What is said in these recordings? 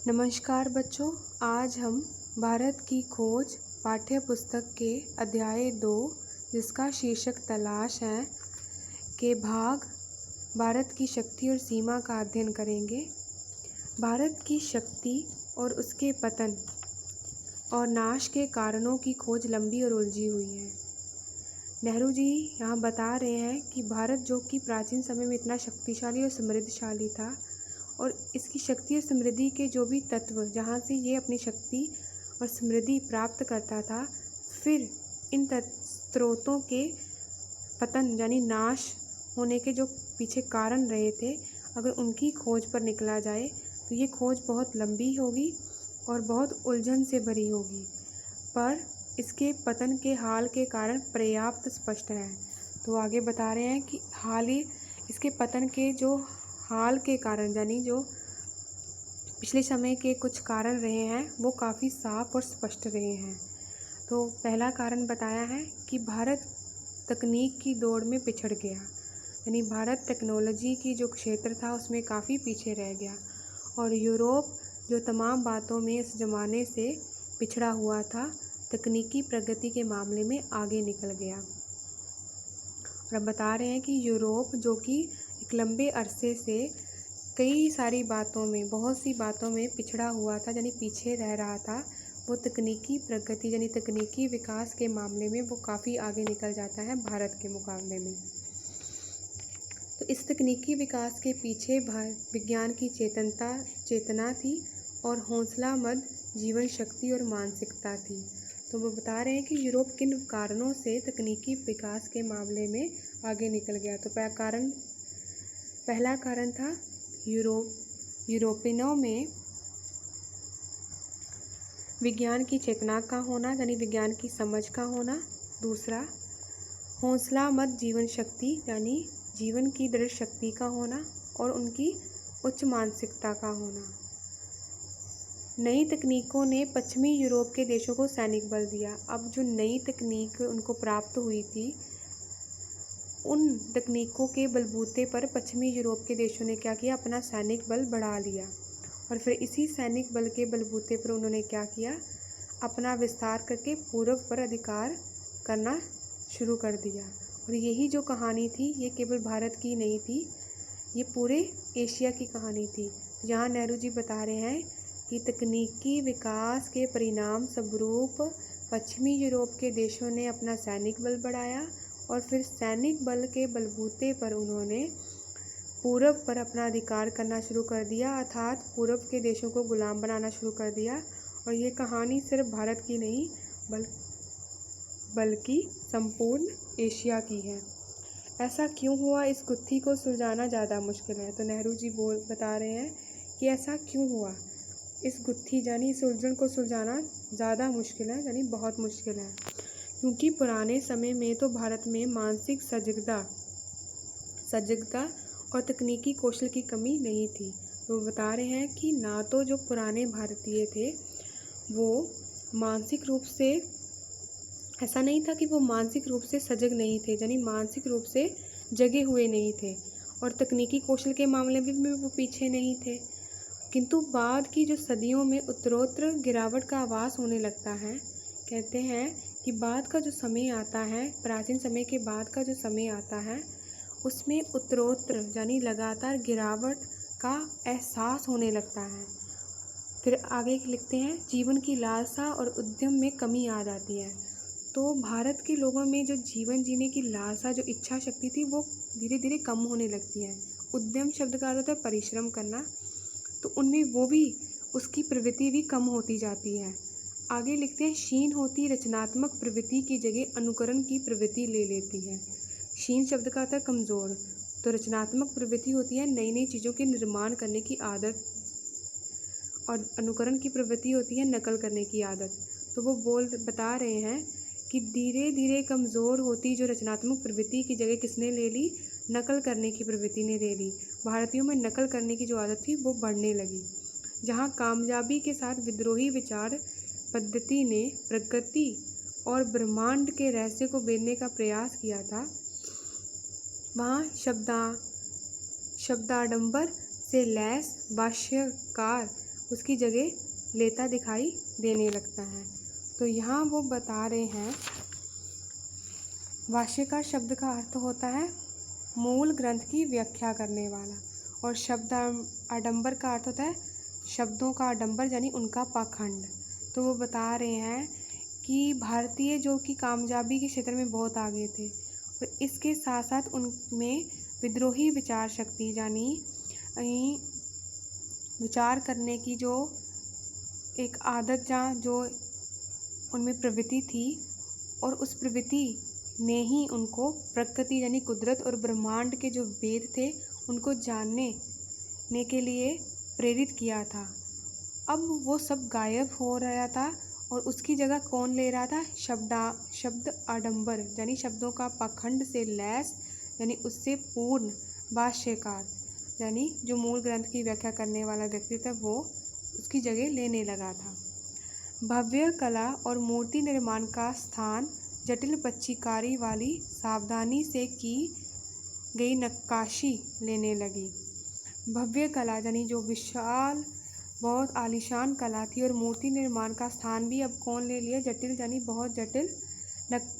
नमस्कार बच्चों। आज हम भारत की खोज पाठ्य पुस्तक के अध्याय 2 जिसका शीर्षक तलाश है के भाग भारत की शक्ति और सीमा का अध्ययन करेंगे। भारत की शक्ति और उसके पतन और नाश के कारणों की खोज लंबी और उलझी हुई है। नेहरू जी यहाँ बता रहे हैं कि भारत जो कि प्राचीन समय में इतना शक्तिशाली और समृद्धशाली था और इसकी शक्ति और समृद्धि के जो भी तत्व जहाँ से ये अपनी शक्ति और समृद्धि प्राप्त करता था, फिर इन स्रोतों के पतन यानी नाश होने के जो पीछे कारण रहे थे, अगर उनकी खोज पर निकला जाए तो ये खोज बहुत लंबी होगी और बहुत उलझन से भरी होगी, पर इसके पतन के हाल के कारण पर्याप्त स्पष्ट है। तो आगे बता रहे हैं कि इसके पतन के जो हाल के कारण यानी जो पिछले समय के कुछ कारण रहे हैं वो काफ़ी साफ और स्पष्ट रहे हैं। तो पहला कारण बताया है कि भारत तकनीक की दौड़ में पिछड़ गया, यानी भारत टेक्नोलॉजी की जो क्षेत्र था उसमें काफ़ी पीछे रह गया और यूरोप जो तमाम बातों में इस ज़माने से पिछड़ा हुआ था, तकनीकी प्रगति के मामले में आगे निकल गया। और अब बता रहे हैं कि यूरोप जो कि एक लंबे अरसे से कई सारी बातों में बहुत सी बातों में पिछड़ा हुआ था, यानी पीछे रह रहा था, वो तकनीकी प्रगति यानी तकनीकी विकास के मामले में वो काफ़ी आगे निकल जाता है भारत के मुकाबले में। तो इस तकनीकी विकास के पीछे विज्ञान की चेतना थी और हौसलामंद जीवन शक्ति और मानसिकता थी। तो वो बता रहे हैं कि यूरोप किन कारणों से तकनीकी विकास के मामले में आगे निकल गया। तो पहला कारण था यूरोपियनों में विज्ञान की चेतना का होना, यानी विज्ञान की समझ का होना। दूसरा, हौसलामंद जीवन शक्ति यानी जीवन की दृढ़ शक्ति का होना और उनकी उच्च मानसिकता का होना। नई तकनीकों ने पश्चिमी यूरोप के देशों को सैनिक बल दिया। अब जो नई तकनीक उनको प्राप्त हुई थी, उन तकनीकों के बलबूते पर पश्चिमी यूरोप के देशों ने क्या किया, अपना सैनिक बल बढ़ा लिया और फिर इसी सैनिक बल के बलबूते पर उन्होंने क्या किया, अपना विस्तार करके पूर्व पर अधिकार करना शुरू कर दिया। और यही जो कहानी थी ये केवल भारत की नहीं थी, ये पूरे एशिया की कहानी थी। यहाँ नेहरू जी बता रहे हैं कि तकनीकी विकास के परिणाम स्वरूप पश्चिमी यूरोप के देशों ने अपना सैनिक बल बढ़ाया और फिर सैनिक बल के बलबूते पर उन्होंने पूर्व पर अपना अधिकार करना शुरू कर दिया, अर्थात पूर्व के देशों को गुलाम बनाना शुरू कर दिया। और ये कहानी सिर्फ भारत की नहीं बल्कि संपूर्ण एशिया की है। ऐसा क्यों हुआ, इस गुत्थी को सुलझाना ज़्यादा मुश्किल है। तो नेहरू जी बता रहे हैं कि ऐसा क्यों हुआ, इस गुत्थी यानी इस उलझन को सुलझाना ज़्यादा मुश्किल है, यानी बहुत मुश्किल है, क्योंकि पुराने समय में तो भारत में मानसिक सजगता और तकनीकी कौशल की कमी नहीं थी। तो बता रहे हैं कि ना तो जो पुराने भारतीय थे वो मानसिक रूप से, ऐसा नहीं था कि वो मानसिक रूप से सजग नहीं थे, यानी मानसिक रूप से जगे हुए नहीं थे और तकनीकी कौशल के मामले में वो पीछे नहीं थे, किंतु बाद की जो सदियों में उत्तरोत्तर गिरावट का आभास होने लगता है। कहते हैं कि बाद का जो समय आता है, प्राचीन समय के बाद का जो समय आता है, उसमें उत्तरोत्तर यानी लगातार गिरावट का एहसास होने लगता है। फिर आगे लिखते हैं, जीवन की लालसा और उद्यम में कमी आ जाती है। तो भारत के लोगों में जो जीवन जीने की लालसा, जो इच्छा शक्ति थी, वो धीरे धीरे कम होने लगती है। उद्यम शब्द का अर्थ है परिश्रम करना, तो उनमें वो भी उसकी प्रवृत्ति भी कम होती जाती है। आगे लिखते हैं, क्षीण होती रचनात्मक प्रवृत्ति की जगह अनुकरण की प्रवृत्ति ले लेती है। क्षीण शब्द का अर्थ है कमज़ोर, तो रचनात्मक प्रवृत्ति होती है नई नई चीज़ों के निर्माण करने की आदत और अनुकरण की प्रवृत्ति होती है नकल करने की आदत। तो वो बता रहे हैं कि धीरे धीरे कमज़ोर होती जो रचनात्मक प्रवृत्ति की जगह किसने ले ली, नकल करने की प्रवृत्ति ने ले ली। भारतीयों में नकल करने की जो आदत थी वो बढ़ने लगी। जहाँ कामयाबी के साथ विद्रोही विचार पद्धति ने प्रकृति और ब्रह्मांड के रहस्य को भेदने का प्रयास किया था, वहाँ शब्दाडंबर से लैस भाष्यकार उसकी जगह लेता दिखाई देने लगता है। तो यहाँ वो बता रहे हैं, भाष्यकार शब्द का अर्थ होता है मूल ग्रंथ की व्याख्या करने वाला, और शब्द आडंबर का अर्थ होता है शब्दों का आडंबर यानी उनका पाखंड। तो वो बता रहे हैं कि भारतीय जो कि कामयाबी के क्षेत्र में बहुत आगे थे, और इसके साथ साथ उनमें विद्रोही विचार शक्ति यानी विचार करने की जो एक आदत जो उनमें प्रवृत्ति थी, और उस प्रवृत्ति ने ही उनको प्रकृति यानी कुदरत और ब्रह्मांड के जो वेद थे उनको जानने के लिए प्रेरित किया था। अब वो सब गायब हो रहा था, और उसकी जगह कौन ले रहा था? शब्द आडंबर यानी शब्दों का पाखंड से लैस यानी उससे पूर्ण भाष्यकार यानी जो मूल ग्रंथ की व्याख्या करने वाला व्यक्ति था वो उसकी जगह लेने लगा था। भव्य कला और मूर्ति निर्माण का स्थान जटिल पच्चीकारी वाली सावधानी से की गई नक्काशी लेने लगी। भव्य कला यानी जो विशाल बहुत आलीशान कला थी, और मूर्ति निर्माण का स्थान भी अब कौन ले लिया? जटिल यानी बहुत जटिल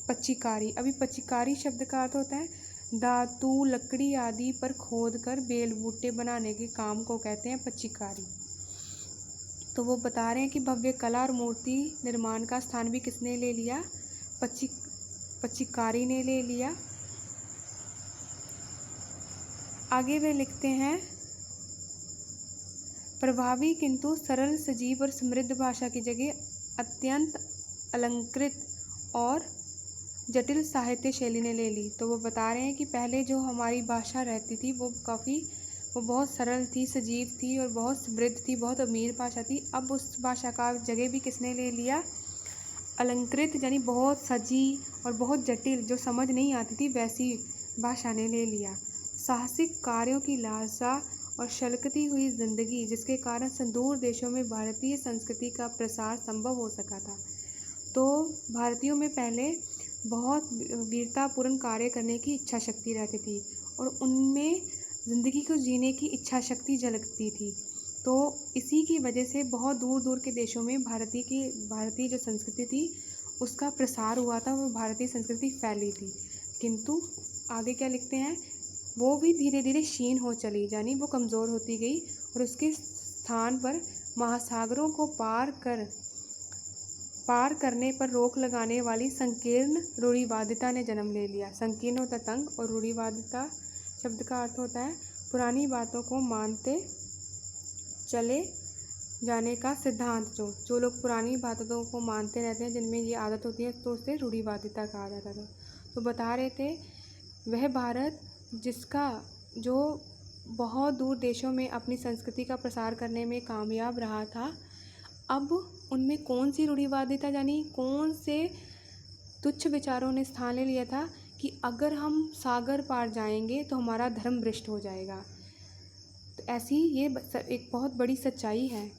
पच्चीकारी। अभी पच्चीकारी शब्द का अर्थ होता है धातु लकड़ी आदि पर खोदकर बेल बूटे बनाने के काम को कहते हैं पच्चीकारी। तो वो बता रहे हैं कि भव्य कला और मूर्ति निर्माण का स्थान भी किसने ले लिया? पच्चीकारी ने ले लिया। आगे वे लिखते हैं, प्रभावी किंतु सरल सजीव और समृद्ध भाषा की जगह अत्यंत अलंकृत और जटिल साहित्य शैली ने ले ली। तो वो बता रहे हैं कि पहले जो हमारी भाषा रहती थी वो बहुत सरल थी, सजीव थी और बहुत समृद्ध थी, बहुत अमीर भाषा थी। अब उस भाषा का जगह भी किसने ले लिया? अलंकृत यानी बहुत सजी और बहुत जटिल, जो समझ नहीं आती थी वैसी भाषा ने ले लिया। साहसिक कार्यों की लालसा और छलकती हुई जिंदगी जिसके कारण सुदूर देशों में भारतीय संस्कृति का प्रसार संभव हो सका था। तो भारतीयों में पहले बहुत वीरतापूर्ण कार्य करने की इच्छा शक्ति रहती थी, और उनमें ज़िंदगी को जीने की इच्छा शक्ति झलकती थी। तो इसी की वजह से बहुत दूर दूर के देशों में भारतीय जो संस्कृति थी उसका प्रसार हुआ था, वो भारतीय संस्कृति फैली थी। किंतु आगे क्या लिखते हैं, वो भी धीरे धीरे क्षीण हो चली, यानी वो कमज़ोर होती गई, और उसके स्थान पर महासागरों को पार करने पर रोक लगाने वाली संकीर्ण रूढ़िवादिता ने जन्म ले लिया। संकीर्ण होता तंग, और रूढ़िवादिता शब्द का अर्थ होता है पुरानी बातों को मानते चले जाने का सिद्धांत। जो लोग पुरानी बातों को मानते रहते हैं, जिनमें ये आदत होती है, तो उसे रूढ़िवादिता कहा जाता था। तो बता रहे थे वह भारत जिसका जो बहुत दूर देशों में अपनी संस्कृति का प्रसार करने में कामयाब रहा था, अब उनमें कौन सी रूढ़िवादिता यानी कौन से तुच्छ विचारों ने स्थान ले लिया था कि अगर हम सागर पार जाएंगे तो हमारा धर्म भ्रष्ट हो जाएगा। तो ऐसी ये एक बहुत बड़ी सच्चाई है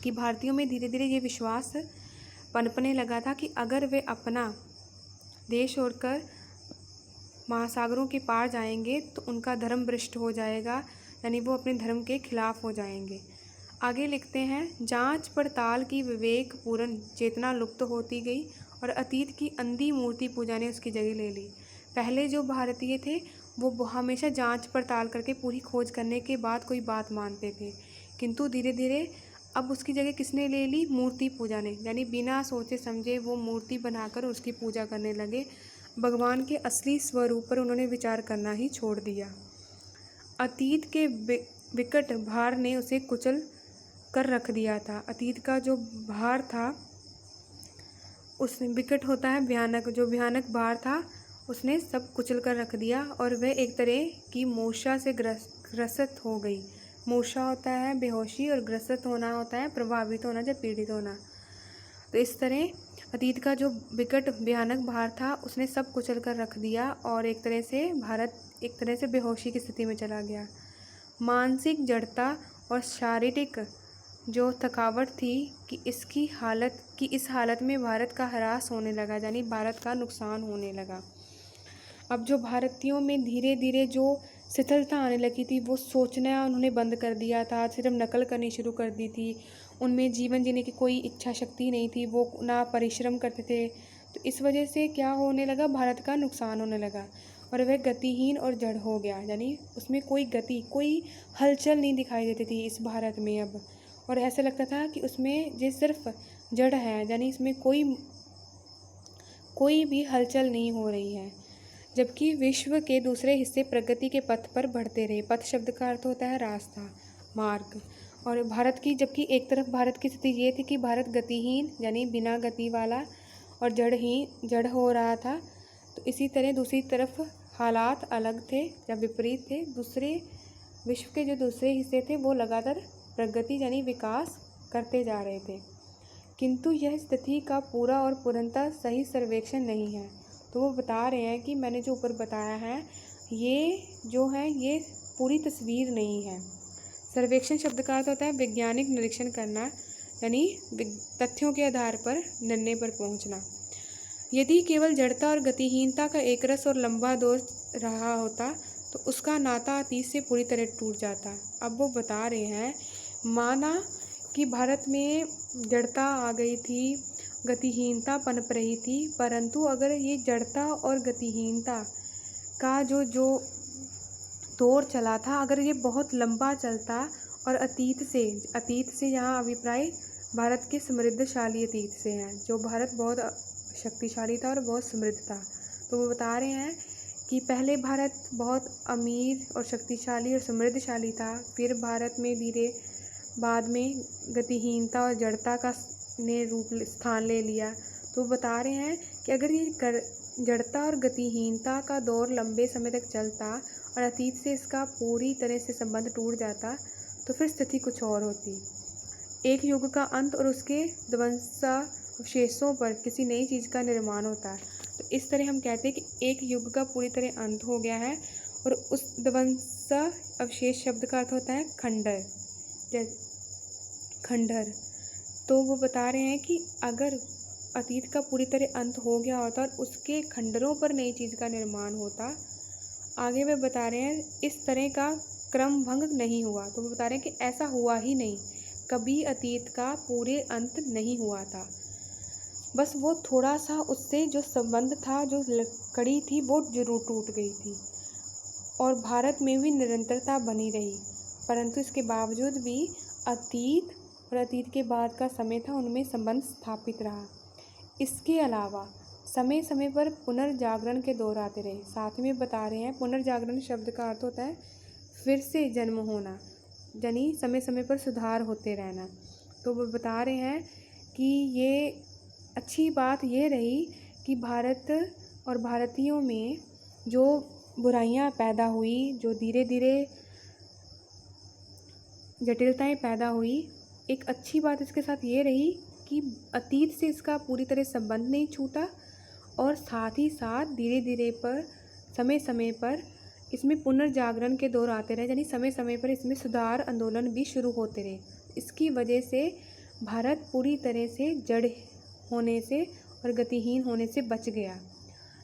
कि भारतीयों में धीरे धीरे ये विश्वास पनपने लगा था कि अगर वे अपना देश छोड़कर महासागरों के पार जाएंगे तो उनका धर्म भ्रष्ट हो जाएगा, यानी वो अपने धर्म के खिलाफ हो जाएंगे। आगे लिखते हैं, जांच पड़ताल की विवेकपूर्ण चेतना लुप्त होती गई और अतीत की अंधी मूर्ति पूजा ने उसकी जगह ले ली। पहले जो भारतीय थे वो हमेशा जांच पड़ताल करके पूरी खोज करने के बाद कोई बात मानते थे, किंतु धीरे धीरे अब उसकी जगह किसने ले ली? मूर्ति पूजा ने, यानी बिना सोचे समझे वो मूर्ति बनाकर उसकी पूजा करने लगे। भगवान के असली स्वरूप पर उन्होंने विचार करना ही छोड़ दिया। अतीत के विकट भार ने उसे कुचल कर रख दिया था। अतीत का जो भार था उसने, विकट होता है भयानक, जो भयानक भार था उसने सब कुचल कर रख दिया, और वह एक तरह की मूर्छा से ग्रसित हो गई। मूर्छा होता है बेहोशी, और ग्रसित होना होता है प्रभावित होना या पीड़ित होना। तो इस तरह अतीत का जो विकट भयानक भार था उसने सब कुचल कर रख दिया, और एक तरह से भारत एक तरह से बेहोशी की स्थिति में चला गया। मानसिक जड़ता और शारीरिक जो थकावट थी कि इस हालत में भारत का ह्रास होने लगा, यानी भारत का नुकसान होने लगा। अब जो भारतीयों में धीरे धीरे जो शिथिलता आने लगी थी, वो सोचना उन्होंने बंद कर दिया था, सिर्फ नकल करनी शुरू कर दी थी। उनमें जीवन जीने की कोई इच्छा शक्ति नहीं थी, वो ना परिश्रम करते थे। तो इस वजह से क्या होने लगा, भारत का नुकसान होने लगा और वह गतिहीन और जड़ हो गया, यानी उसमें कोई गति, कोई हलचल नहीं दिखाई देती थी इस भारत में अब। और ऐसा लगता था कि उसमें ये सिर्फ जड़ है, यानी इसमें कोई भी हलचल नहीं हो रही है। जबकि विश्व के दूसरे हिस्से प्रगति के पथ पर बढ़ते रहे। पथ शब्द का अर्थ होता है रास्ता, मार्ग। और भारत की, जबकि एक तरफ भारत की स्थिति ये थी कि भारत गतिहीन यानी बिना गति वाला और जड़ हो रहा था, तो इसी तरह दूसरी तरफ हालात अलग थे या विपरीत थे। विश्व के जो दूसरे हिस्से थे वो लगातार प्रगति यानी विकास करते जा रहे थे। किंतु यह स्थिति का पूरा और पूर्णतः सही सर्वेक्षण नहीं है। तो वो बता रहे हैं कि मैंने जो ऊपर बताया है ये जो है ये पूरी तस्वीर नहीं है। सर्वेक्षण शब्द का अर्थ होता है वैज्ञानिक निरीक्षण करना, यानी तथ्यों के आधार पर निर्णय पर पहुंचना। यदि केवल जड़ता और गतिहीनता का एक रस और लंबा दौर रहा होता तो उसका नाता अतीत से पूरी तरह टूट जाता। अब वो बता रहे हैं, माना कि भारत में जड़ता आ गई थी, गतिहीनता पनप रही थी, परंतु अगर ये जड़ता और गतिहीनता का जो दौर चला था, अगर ये बहुत लंबा चलता और अतीत से यहाँ अभिप्राय भारत के समृद्धशाली अतीत से हैं, जो भारत बहुत शक्तिशाली था और बहुत समृद्ध था। तो वो बता रहे हैं कि पहले भारत बहुत अमीर और शक्तिशाली और समृद्धशाली था, फिर भारत में धीरे बाद में गतिहीनता और जड़ता का ने रूप स्थान ले लिया। तो बता रहे हैं कि अगर ये जड़ता और गतिहीनता का दौर लंबे समय तक चलता और अतीत से इसका पूरी तरह से संबंध टूट जाता तो फिर स्थिति कुछ और होती। एक युग का अंत और उसके ध्वंसावशेषों पर किसी नई चीज़ का निर्माण होता है। तो इस तरह हम कहते हैं कि एक युग का पूरी तरह अंत हो गया है और उस ध्वंसावशेष शब्द का अर्थ होता है खंडहर। तो वो बता रहे हैं कि अगर अतीत का पूरी तरह अंत हो गया होता और उसके खंडरों पर नई चीज़ का निर्माण होता। आगे वे बता रहे हैं इस तरह का क्रम भंग नहीं हुआ। तो वो बता रहे हैं कि ऐसा हुआ ही नहीं, कभी अतीत का पूरे अंत नहीं हुआ था, बस वो थोड़ा सा उससे जो संबंध था, जो कड़ी थी, वो जरूर टूट गई थी और भारत में भी निरंतरता बनी रही। परंतु इसके बावजूद भी अतीत और अतीत के बाद का समय था, उनमें संबंध स्थापित रहा। इसके अलावा समय समय पर पुनर्जागरण के दौर आते रहे। साथ में बता रहे हैं पुनर्जागरण शब्द का अर्थ होता है फिर से जन्म होना, यानी समय समय पर सुधार होते रहना। तो वो बता रहे हैं कि ये अच्छी बात ये रही कि भारत और भारतीयों में जो बुराइयां पैदा हुई, जो धीरे धीरे जटिलताएं पैदा हुई, एक अच्छी बात इसके साथ ये रही कि अतीत से इसका पूरी तरह संबंध नहीं छूटा और साथ ही साथ धीरे धीरे पर समय समय पर इसमें पुनर्जागरण के दौर आते रहे, यानी समय समय पर इसमें सुधार आंदोलन भी शुरू होते रहे। इसकी वजह से भारत पूरी तरह से जड़ होने से और गतिहीन होने से बच गया।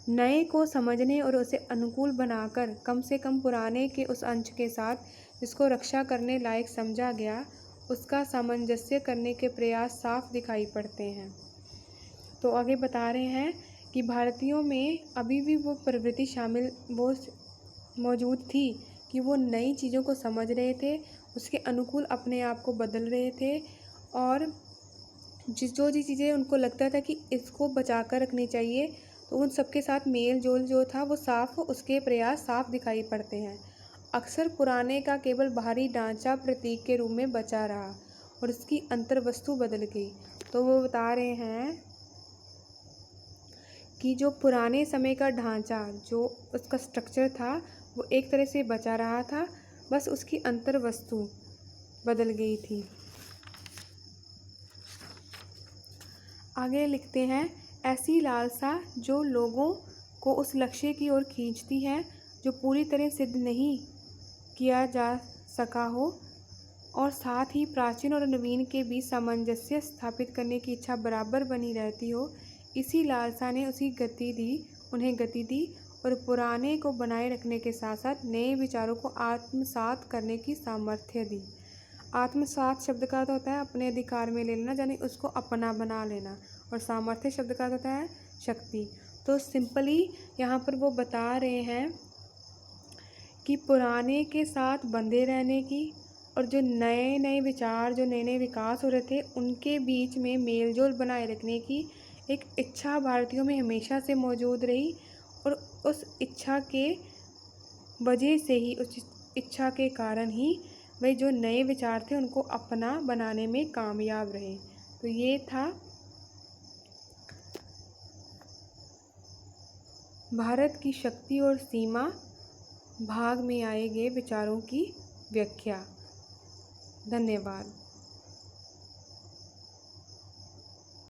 नए को समझने और उसे अनुकूल बनाकर कम से कम पुराने के उस अंश के साथ जिसको रक्षा करने लायक समझा गया, उसका सामंजस्य करने के प्रयास साफ दिखाई पड़ते हैं। तो आगे बता रहे हैं कि भारतीयों में अभी भी वो प्रवृत्ति वो मौजूद थी कि वो नई चीज़ों को समझ रहे थे, उसके अनुकूल अपने आप को बदल रहे थे और जो चीज़ें उनको लगता था कि इसको बचा कर रखनी चाहिए, तो उन सबके साथ मेल जोल जो था वो साफ, उसके प्रयास साफ दिखाई पड़ते हैं। अक्सर पुराने का केवल बाहरी ढांचा प्रतीक के रूप में बचा रहा और उसकी अंतर्वस्तु बदल गई। तो वो बता रहे हैं कि जो पुराने समय का ढांचा, जो उसका स्ट्रक्चर था, वो एक तरह से बचा रहा था, बस उसकी अंतर्वस्तु बदल गई थी। आगे लिखते हैं, ऐसी लालसा जो लोगों को उस लक्ष्य की ओर खींचती है जो पूरी तरह सिद्ध नहीं किया जा सका हो और साथ ही प्राचीन और नवीन के बीच सामंजस्य स्थापित करने की इच्छा बराबर बनी रहती हो, इसी लालसा ने उन्हें गति दी और पुराने को बनाए रखने के साथ साथ नए विचारों को आत्मसात करने की सामर्थ्य दी। आत्मसात शब्द का अर्थ होता है अपने अधिकार में ले लेना, यानी उसको अपना बना लेना, और सामर्थ्य शब्द का अर्थ होता है शक्ति। तो सिंपली यहाँ पर वो बता रहे हैं कि पुराने के साथ बंधे रहने की और जो नए नए विचार, जो नए नए विकास हो रहे थे, उनके बीच में मेल जोल बनाए रखने की एक इच्छा भारतीयों में हमेशा से मौजूद रही, और उस इच्छा के वजह से ही, उस इच्छा के कारण ही वे जो नए विचार थे उनको अपना बनाने में कामयाब रहे। तो ये था भारत की शक्ति और सीमा भाग में आए गए विचारों की व्याख्या। धन्यवाद।